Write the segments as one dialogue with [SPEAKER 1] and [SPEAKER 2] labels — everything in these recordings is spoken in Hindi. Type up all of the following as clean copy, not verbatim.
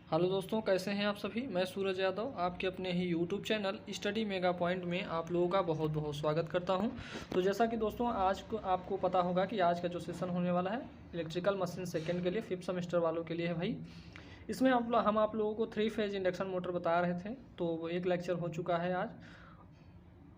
[SPEAKER 1] हेलो दोस्तों, कैसे हैं आप सभी। मैं सूरज यादव आपके अपने ही YouTube channel study mega point में आप लोगों का बहुत बहुत स्वागत करता हूं। तो जैसा कि दोस्तों आज को आपको पता होगा कि आज का जो सेशन होने वाला है इलेक्ट्रिकल मशीन सेकंड के लिए 5th सेमेस्टर वालों के लिए है भाई। इसमें हम आप लोगों को 3 फेज इंडक्शन मोटर बता रहे थे, तो वो एक लेक्चर हो चुका है। आज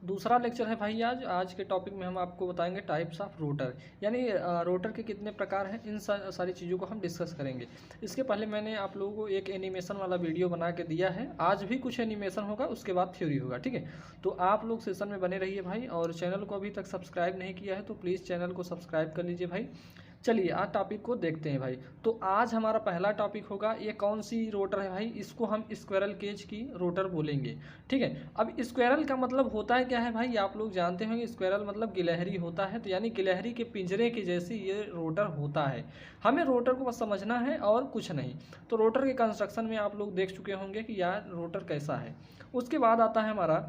[SPEAKER 1] दूसरा लेक्चर है भाई। आज के टॉपिक में हम आपको बताएंगे टाइप्स ऑफ रोटर, यानी रोटर के कितने प्रकार हैं। इन सारी चीज़ों को हम डिस्कस करेंगे। इसके पहले मैंने आप लोगों को एक एनिमेशन वाला वीडियो बना के दिया है। आज भी कुछ एनिमेशन होगा, उसके बाद थ्योरी होगा, ठीक है। तो आप लोग सेशन में बने रहिए भाई, और चैनल को अभी तक सब्सक्राइब नहीं किया है तो प्लीज़ चैनल को सब्सक्राइब कर लीजिए भाई। चलिए आज टॉपिक को देखते हैं भाई। तो आज हमारा पहला टॉपिक होगा, ये कौन सी रोटर है भाई। इसको हम स्क्विरल केज की रोटर बोलेंगे, ठीक है। अब स्क्विरल का मतलब होता है क्या है भाई, आप लोग जानते होंगे। स्क्विरल मतलब गिलहरी होता है, तो यानी गिलहरी के पिंजरे की जैसी ये रोटर होता है। हमें रोटर को बस समझना है और कुछ नहीं। तो रोटर के कंस्ट्रक्शन में आप लोग देख चुके होंगे कि यार रोटर कैसा है। उसके बाद आता है हमारा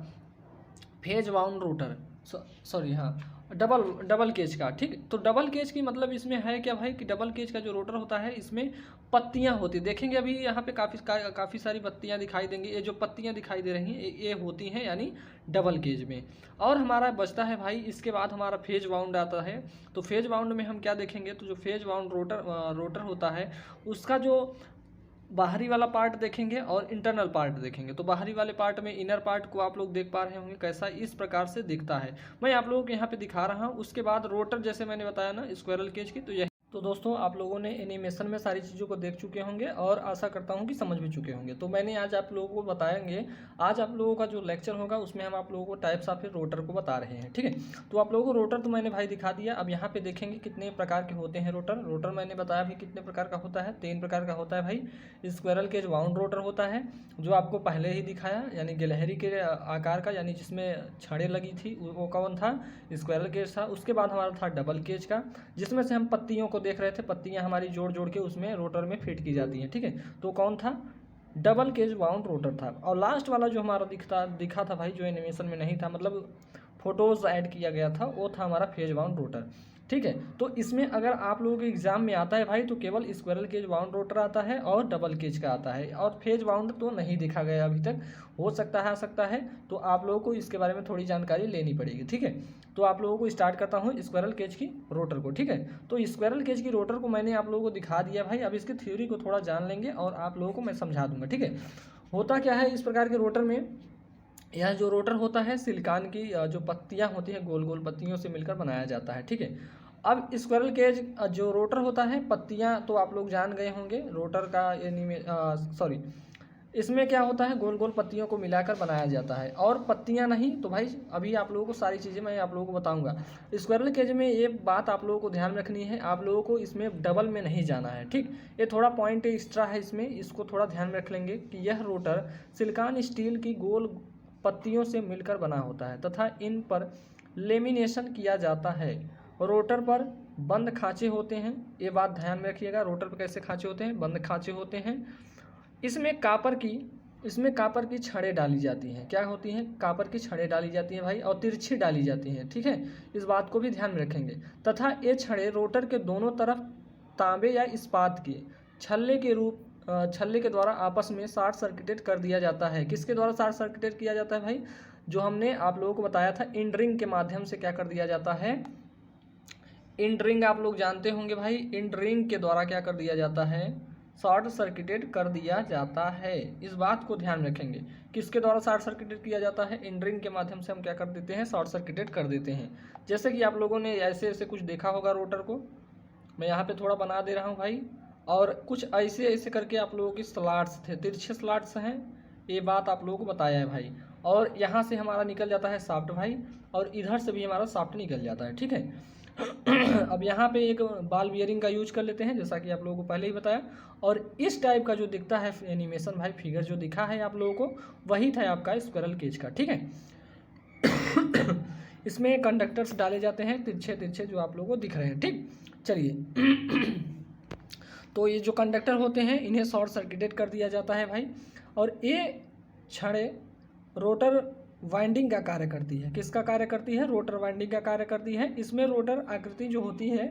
[SPEAKER 1] फेज बाउंड रोटर, सॉरी हाँ, डबल केज का, ठीक। तो डबल केज की मतलब इसमें है क्या भाई कि डबल केज का जो रोटर होता है इसमें पत्तियां होती, देखेंगे अभी यहाँ पे काफ़ी सारी पत्तियां दिखाई देंगी। ये जो पत्तियां दिखाई दे रही हैं ये होती हैं यानी डबल केज में। और हमारा बचता है भाई, इसके बाद हमारा फेज बाउंड आता है। तो फेज बाउंड में हम क्या देखेंगे, तो जो फेज बाउंड रोटर होता है उसका जो बाहरी वाला पार्ट देखेंगे और इंटरनल पार्ट देखेंगे। तो बाहरी वाले पार्ट में इनर पार्ट को आप लोग देख पा रहे होंगे कैसा इस प्रकार से दिखता है। मैं आप लोगों को यहाँ पे दिखा रहा हूँ। उसके बाद रोटर जैसे मैंने बताया ना स्क्विरल केज की, तो यही। तो दोस्तों आप लोगों ने एनिमेशन में सारी चीज़ों को देख चुके होंगे और आशा करता हूँ कि समझ भी चुके होंगे। तो मैंने आज आप लोगों को बताएंगे, आज आप लोगों का जो लेक्चर होगा उसमें हम आप लोगों को टाइप्स ऑफ रोटर को बता रहे हैं, ठीक है। तो आप लोगों को रोटर तो मैंने भाई दिखा दिया। अब यहाँ पे देखेंगे कितने प्रकार के होते हैं रोटर। रोटर मैंने बताया भी कितने प्रकार का होता है, 3 प्रकार का होता है भाई। स्क्विरल केज बाउंड रोटर होता है जो आपको पहले ही दिखाया, यानी गिलहरी के आकार का, यानी जिसमें छड़ें लगी थी, वो कौन था, स्क्विरल केज था। उसके बाद हमारा था डबल केज का, जिसमें से हम पत्तियों को देख रहे थे, पत्तियां हमारी जोड़ जोड़ के उसमें रोटर में फिट की जाती हैं, ठीक है। तो कौन था, डबल केज बाउंड रोटर था। और लास्ट वाला जो हमारा दिखा था भाई, जो एनिमेशन में नहीं था, मतलब फोटोज ऐड किया गया था, वो था हमारा फेज बाउंड रोटर, ठीक है। तो इसमें अगर आप लोगों के एग्जाम में आता है भाई तो केवल स्क्विरल केज बाउंड रोटर आता है और डबल केज का आता है, और फेज बाउंड तो नहीं दिखा गया अभी तक। हो सकता है आ सकता है, तो आप लोगों को इसके बारे में थोड़ी जानकारी लेनी पड़ेगी, ठीक है। तो आप लोगों को स्टार्ट करता हूँ स्क्विरल केज की रोटर को, ठीक है। तो स्क्विरल केज की रोटर को मैंने आप लोगों को दिखा दिया भाई। अब इसकी थ्योरी को थोड़ा जान लेंगे और आप लोगों को मैं समझा दूंगा, ठीक है। होता क्या है इस प्रकार के रोटर में, यह जो रोटर होता है सिलिकॉन की जो पत्तियां होती हैं गोल गोल पत्तियों से मिलकर बनाया जाता है, ठीक है। अब स्क्विरल केज जो रोटर होता है, पत्तियां तो आप लोग जान गए होंगे रोटर का, सॉरी, इसमें क्या होता है गोल गोल पत्तियों को मिलाकर बनाया जाता है। और पत्तियां नहीं तो भाई अभी आप लोगों को सारी चीज़ें मैं आप लोगों को बताऊंगा। स्क्विरल केज में ये बात आप लोगों को ध्यान रखनी है, आप लोगों को इसमें डबल में नहीं जाना है, ठीक। ये थोड़ा पॉइंट एक्स्ट्रा है इसमें, इसको थोड़ा ध्यान रख लेंगे कि यह रोटर सिलिकॉन स्टील की गोल पत्तियों से मिलकर बना होता है तथा इन पर लेमिनेशन किया जाता है। रोटर पर बंद खांचे होते हैं, ये बात ध्यान में रखिएगा। रोटर पर कैसे खांचे होते हैं, बंद खांचे होते हैं। इसमें कापर की छड़ें डाली जाती हैं। क्या होती हैं, कापर की छड़ें डाली जाती हैं भाई, और तिरछी डाली जाती हैं, ठीक है। इस बात को भी ध्यान में रखेंगे। तथा ये छड़ें रोटर के दोनों तरफ तांबे या इस्पात के छल्ले के द्वारा आपस में शॉर्ट सर्किटेड कर दिया जाता है। किसके द्वारा शॉर्ट सर्किटेड किया जाता है भाई, जो हमने आप लोगों को बताया था इंड रिंग के माध्यम से क्या कर दिया जाता है। इंड रिंग आप लोग जानते होंगे भाई, इंड रिंग के द्वारा क्या कर दिया जाता है, शॉर्ट सर्किटेड कर दिया जाता है। इस बात को ध्यान रखेंगे, किसके द्वारा शॉर्ट सर्किटेड किया जाता है, इंड रिंग के माध्यम से हम क्या कर देते हैं, शॉर्ट सर्किटेड कर देते हैं। जैसे कि आप लोगों ने ऐसे ऐसे कुछ देखा होगा रोटर को, मैं यहाँ पे थोड़ा बना दे रहा हूँ भाई। और कुछ ऐसे ऐसे करके आप लोगों की स्लॉट्स थे, तिरछे स्लॉट्स हैं, ये बात आप लोगों को बताया है भाई। और यहाँ से हमारा निकल जाता है शाफ्ट भाई, और इधर से भी हमारा शाफ्ट निकल जाता है, ठीक है। अब यहाँ पे एक बॉल बियरिंग का यूज कर लेते हैं, जैसा कि आप लोगों को पहले ही बताया। और इस टाइप का जो दिखता है एनिमेशन भाई, फिगर जो दिखा है आप लोगों को, वही था आपका स्क्विरल केज का, ठीक है। इसमें कंडक्टर्स डाले जाते हैं तिरछे तिरछे, जो आप लोगों को दिख रहे हैं, ठीक। चलिए। तो ये जो कंडक्टर होते हैं इन्हें शॉर्ट सर्किटेड कर दिया जाता है भाई। और ये छड़ें रोटर वाइंडिंग का कार्य करती है। किसका कार्य करती है, रोटर वाइंडिंग का कार्य करती है। इसमें रोटर आकृति जो होती है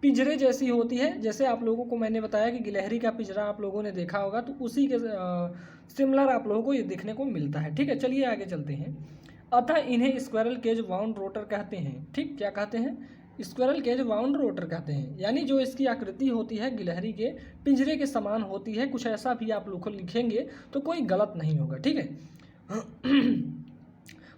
[SPEAKER 1] पिंजरे जैसी होती है। जैसे आप लोगों को मैंने बताया कि गिलहरी का पिंजरा आप लोगों ने देखा होगा, तो उसी के सिमिलर आप लोगों को ये देखने को मिलता है। ठीक है, चलिए आगे चलते हैं। अतः इन्हें स्क्वायरल केज वाउंड रोटर कहते हैं। ठीक, क्या कहते हैं? स्क्वायरल केज वाउंड रोटर कहते हैं। यानी जो इसकी आकृति होती है गिलहरी के पिंजरे के समान होती है, कुछ ऐसा भी आप लोग लिखेंगे तो कोई गलत नहीं होगा। ठीक है।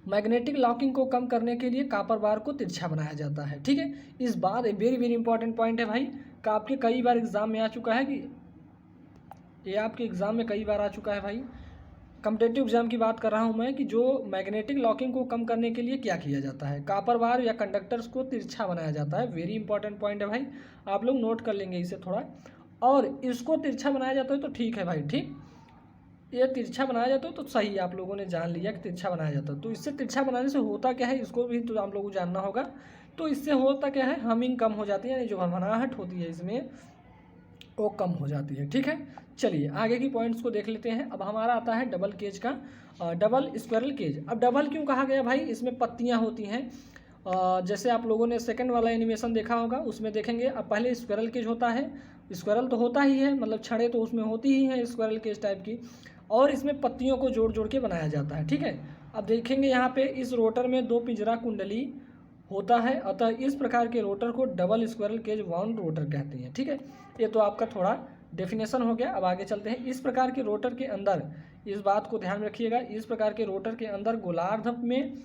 [SPEAKER 1] मैग्नेटिक लॉकिंग को कम करने के लिए कॉपर बार को तिरछा बनाया जाता है। ठीक है, इस बात वेरी वेरी इंपॉर्टेंट पॉइंट है भाई, का आपके कई बार एग्जाम में आ चुका है, कि ये आपके एग्जाम में कई बार आ चुका है भाई। कॉम्पिटेटिव एग्जाम की बात कर रहा हूँ मैं, कि जो मैग्नेटिक लॉकिंग को कम करने के लिए क्या किया जाता है, कॉपर बार या कंडक्टर्स को तिरछा बनाया जाता है। वेरी इंपॉर्टेंट पॉइंट है भाई, आप लोग नोट कर लेंगे इसे थोड़ा। और इसको तिरछा बनाया जाता है तो ठीक है भाई, ठीक, ये तिरछा बनाया जाता है तो सही, आप लोगों ने जान लिया कि तिरछा बनाया जाता है। तो इससे तिरछा बनाने से होता क्या है, इसको भी तो आप लोगों को जानना होगा। तो इससे होता क्या है, हमिंग कम हो जाती है, यानी जो भनभनाहट होती है इसमें वो कम हो जाती है। ठीक है, चलिए आगे की पॉइंट्स को देख लेते हैं। अब हमारा आता है डबल केज का, डबल स्क्वायरल केज। अब डबल क्यों कहा गया भाई, इसमें पत्तियाँ होती हैं। जैसे आप लोगों ने सेकंड वाला एनिमेशन देखा होगा, उसमें देखेंगे अब पहले स्क्वायरल केज होता है, स्क्वायरल तो होता ही है, मतलब छड़ें तो उसमें होती ही हैं स्क्वायरल केज टाइप की, और इसमें पत्तियों को जोड़ जोड़ के बनाया जाता है। ठीक है, अब देखेंगे यहाँ पे इस रोटर में 2 पिंजरा कुंडली होता है, अतः इस प्रकार के रोटर को double squirrel cage wound rotor कहते हैं। ठीक है, ये तो आपका थोड़ा डेफिनेशन हो गया। अब आगे चलते हैं। इस प्रकार के रोटर के अंदर, इस बात को ध्यान रखिएगा, इस प्रकार के रोटर के अंदर गोलार्ध में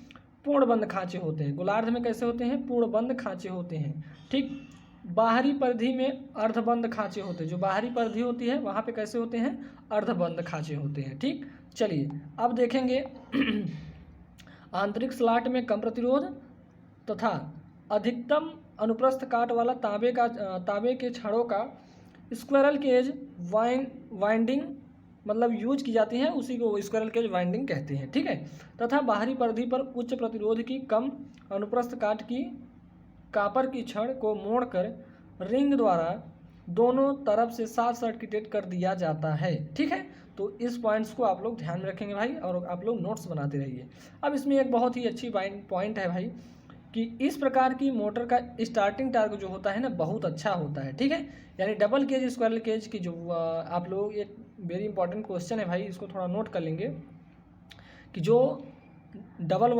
[SPEAKER 1] पूर्णबंद खांचे होते हैं। गोलार्ध में कैसे होते हैं, पूर्णबंद खांचे होते हैं। ठीक, बाहरी परिधि में अर्धबंद खांचे होते हैं। जो बाहरी परिधि होती है वहाँ पे कैसे होते हैं, अर्धबंद खांचे होते हैं। ठीक, चलिए अब देखेंगे। आंतरिक स्लॉट में कम प्रतिरोध तथा अधिकतम अनुप्रस्थ काट वाला तांबे के छड़ों का स्क्वायरल केज वाइंडिंग मतलब यूज की जाती है, उसी को स्क्वायरल केज वाइंडिंग कहते हैं। ठीक है, तथा बाहरी परिधि पर उच्च प्रतिरोध की कम अनुप्रस्थ काट की कॉपर की छड़ को मोड़कर रिंग द्वारा दोनों तरफ से साथ सर्किटेट कर दिया जाता है। ठीक है, तो इस पॉइंट्स को आप लोग ध्यान में रखेंगे भाई, और आप लोग नोट्स बनाते रहिए। अब इसमें एक बहुत ही अच्छी पॉइंट है भाई, कि इस प्रकार की मोटर का स्टार्टिंग टार्क जो होता है ना, बहुत अच्छा होता है। ठीक है, यानी डबल केज स्क्वायरल केज की जो आप लोग, एक वेरी इंपॉर्टेंट क्वेश्चन है भाई, इसको थोड़ा नोट कर लेंगे, कि जो डबल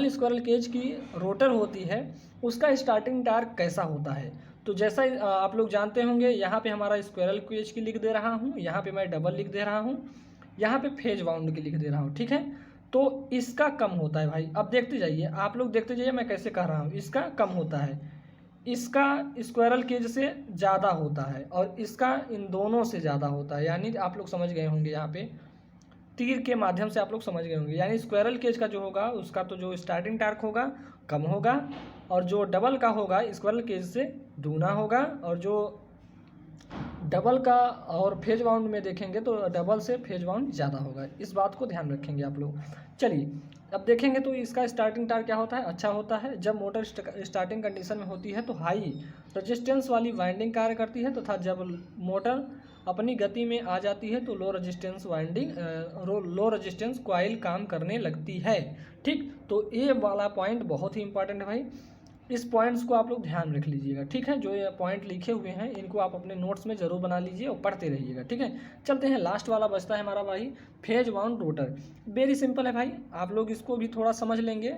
[SPEAKER 1] स्क्वायरल केज की रोटर होती है उसका स्टार्टिंग टार्क कैसा होता है। तो जैसा आप लोग जानते होंगे, यहाँ पे हमारा स्क्वायरल केज की लिख दे रहा हूँ, यहाँ पे मैं डबल लिख दे रहा हूँ, यहाँ पे फेज वाउंड की लिख दे रहा हूँ। ठीक है, तो इसका कम होता है भाई। अब देखते जाइए, आप लोग देखते जाइए मैं कैसे कह रहा हूँ। इसका कम होता है, इसका स्क्वायरल केज से ज़्यादा होता है, और इसका इन दोनों से ज़्यादा होता है। यानी आप लोग समझ गए होंगे, यहाँ पे तीर के माध्यम से आप लोग समझ गए होंगे। यानी स्क्वायरल केज का जो होगा उसका तो जो स्टार्टिंग टार्क होगा कम होगा, और जो डबल का होगा स्क्वायरल केज से दूना होगा, और जो डबल का और फेज वाउंड में देखेंगे तो डबल से फेज वाउंड ज़्यादा होगा। इस बात को ध्यान रखेंगे आप लोग। चलिए अब देखेंगे तो इसका स्टार्टिंग टार्क क्या होता है, अच्छा होता है। जब मोटर स्टार्टिंग कंडीशन में होती है तो हाई रजिस्टेंस वाली वाइंडिंग कार्य करती है, तथा जब मोटर अपनी गति में आ जाती है तो लो रजिस्टेंस कॉइल काम करने लगती है। ठीक, तो ये वाला पॉइंट बहुत ही इंपॉर्टेंट है भाई, इस पॉइंट्स को आप लोग ध्यान रख लीजिएगा। ठीक है, जो ये पॉइंट लिखे हुए हैं इनको आप अपने नोट्स में ज़रूर बना लीजिए और पढ़ते रहिएगा। ठीक है, चलते हैं, लास्ट वाला बचता है हमारा भाई phase wound rotor. Very simple है भाई, आप लोग इसको भी थोड़ा समझ लेंगे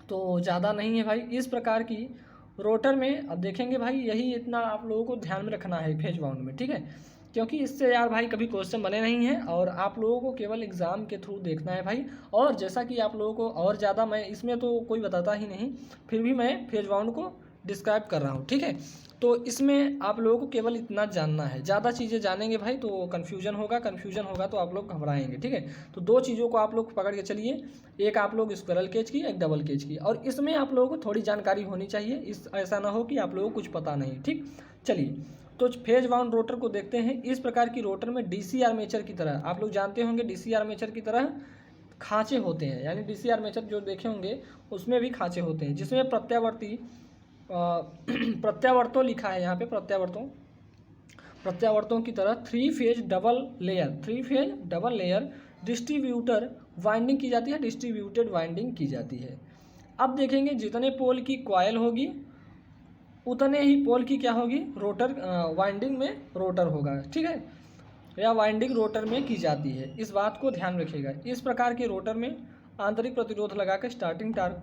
[SPEAKER 1] तो ज़्यादा नहीं है भाई। इस प्रकार की रोटर में अब देखेंगे भाई, यही इतना आप लोगों को ध्यान में रखना है फेज वाउंड में। ठीक है, क्योंकि इससे यार भाई कभी क्वेश्चन बने नहीं हैं, और आप लोगों को केवल एग्ज़ाम के थ्रू देखना है भाई। और जैसा कि आप लोगों को और ज़्यादा, मैं इसमें तो कोई बताता ही नहीं, फिर भी मैं फेज वाउंड को डिस्क्राइब कर रहा हूँ। ठीक है, तो इसमें आप लोगों को केवल इतना जानना है, ज़्यादा चीज़ें जानेंगे भाई तो कन्फ्यूजन होगा तो आप लोग घबराएंगे। ठीक है, तो 2 चीज़ों को आप लोग पकड़ के चलिए, एक आप लोग स्क्वायरल केज की, एक डबल केज की, और इसमें आप लोगों को थोड़ी जानकारी होनी चाहिए, ऐसा ना हो कि आप लोगों को कुछ पता नहीं। ठीक, चलिए तो फेज वाउंड रोटर को देखते हैं। इस प्रकार की रोटर में डीसी आर्मेचर की तरह, आप लोग जानते होंगे डीसी आर्मेचर की तरह खांचे होते हैं, यानी डीसी आर्मेचर जो देखे होंगे उसमें भी खांचे होते हैं, जिसमें प्रत्यावर्तों लिखा है यहाँ पे, प्रत्यावर्तों की तरह 3 phase double layer distributor winding की जाती है, डिस्ट्रीब्यूटेड वाइंडिंग की जाती है। अब देखेंगे जितने पोल की कॉयल होगी उतने ही पोल की क्या होगी, रोटर वाइंडिंग में रोटर होगा, ठीक है, या वाइंडिंग रोटर में की जाती है। इस बात को ध्यान रखिएगा। इस प्रकार के रोटर में आंतरिक प्रतिरोध लगाकर स्टार्टिंग टार्क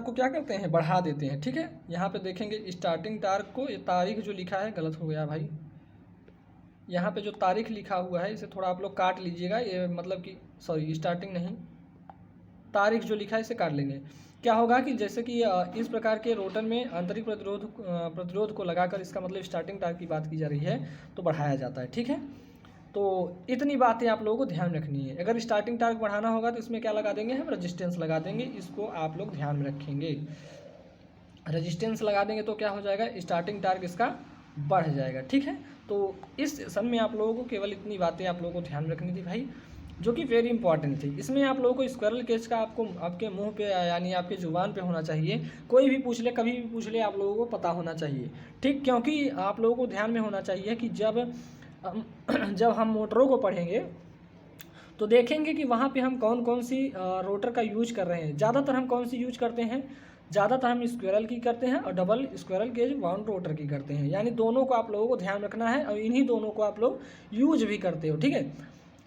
[SPEAKER 1] को क्या करते हैं, बढ़ा देते हैं, ठीक है। यहाँ पे देखेंगे स्टार्टिंग टार्क को, ये तारीख जो लिखा है गलत हो गया भाई, यहाँ पे जो तारीख लिखा हुआ है इसे थोड़ा आप लोग काट लीजिएगा, ये मतलब कि सॉरी स्टार्टिंग नहीं, तारीख जो लिखा है इसे काट लेंगे। क्या होगा कि जैसे कि इस प्रकार के रोटर में आंतरिक प्रतिरोध को लगाकर, इसका मतलब स्टार्टिंग टार्क की बात की जा रही है, तो बढ़ाया जाता है, ठीक है। तो इतनी बातें आप लोगों को ध्यान रखनी है। अगर स्टार्टिंग टार्क बढ़ाना होगा तो इसमें क्या लगा देंगे, हम रेजिस्टेंस लगा देंगे, इसको आप लोग ध्यान में रखेंगे। रेजिस्टेंस लगा देंगे तो क्या हो जाएगा, स्टार्टिंग टार्क इसका बढ़ जाएगा, ठीक है। तो इस सेशन में आप लोगों को केवल इतनी बातें आप लोगों को ध्यान में रखनी थी भाई, जो कि वेरी इंपॉर्टेंट थी। इसमें आप लोगों को स्क्विरल केज का आपको आपके मुंह पे यानी आपके जुबान पे होना चाहिए, कोई भी पूछ ले, कभी भी पूछ ले, आप लोगों को पता होना चाहिए, ठीक। क्योंकि आप लोगों को ध्यान में होना चाहिए कि जब हम मोटरों को पढ़ेंगे तो देखेंगे कि वहाँ पे हम कौन कौन सी रोटर का यूज कर रहे हैं। ज़्यादातर हम कौन सी यूज करते हैं, ज़्यादातर हम स्क्विरल की करते हैं और double squirrel cage wound rotor की करते हैं, यानी दोनों को आप लोगों को ध्यान रखना है और इन्हीं दोनों को आप लोग यूज भी करते हो, ठीक है।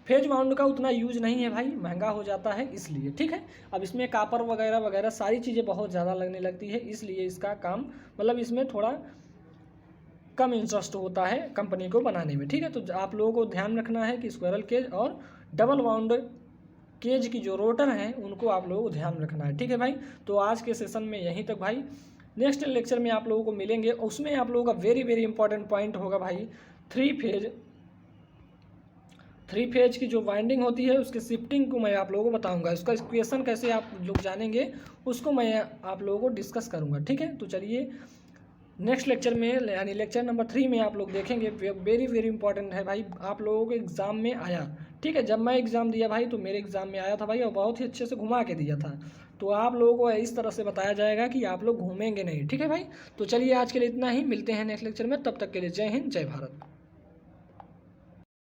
[SPEAKER 1] फेज वाउंड का उतना यूज नहीं है भाई, महंगा हो जाता है इसलिए, ठीक है। अब इसमें कापर वगैरह वगैरह सारी चीज़ें बहुत ज़्यादा लगने लगती है, इसलिए इसका काम मतलब इसमें थोड़ा कम इंटरेस्ट होता है कंपनी को बनाने में, ठीक है। तो आप लोगों को ध्यान रखना है कि स्क्विरल केज और डबल वाउंड केज की जो रोटर हैं उनको आप लोगों को ध्यान रखना है, ठीक है भाई। तो आज के सेशन में यहीं तक भाई, नेक्स्ट लेक्चर में आप लोगों को मिलेंगे, उसमें आप लोगों का वेरी वेरी इंपॉर्टेंट पॉइंट होगा भाई, थ्री फेज की जो वाइंडिंग होती है उसके शिफ्टिंग को मैं आप लोगों को बताऊंगा, उसका इक्वेशन कैसे आप लोग जानेंगे उसको मैं आप लोगों को डिस्कस करूंगा, ठीक है। तो चलिए नेक्स्ट लेक्चर में यानी लेक्चर नंबर 3 में आप लोग देखेंगे, वेरी वेरी इंपॉर्टेंट है भाई, आप लोगों के एग्ज़ाम में आया, ठीक है। जब मैं एग्ज़ाम दिया भाई तो मेरे एग्ज़ाम में आया था भाई, और बहुत ही अच्छे से घुमा के दिया था। तो आप लोगों को इस तरह से बताया जाएगा कि आप लोग घूमेंगे नहीं, ठीक है भाई। तो चलिए आज के लिए इतना ही, मिलते हैं नेक्स्ट लेक्चर में, तब तक के लिए जय हिंद जय भारत।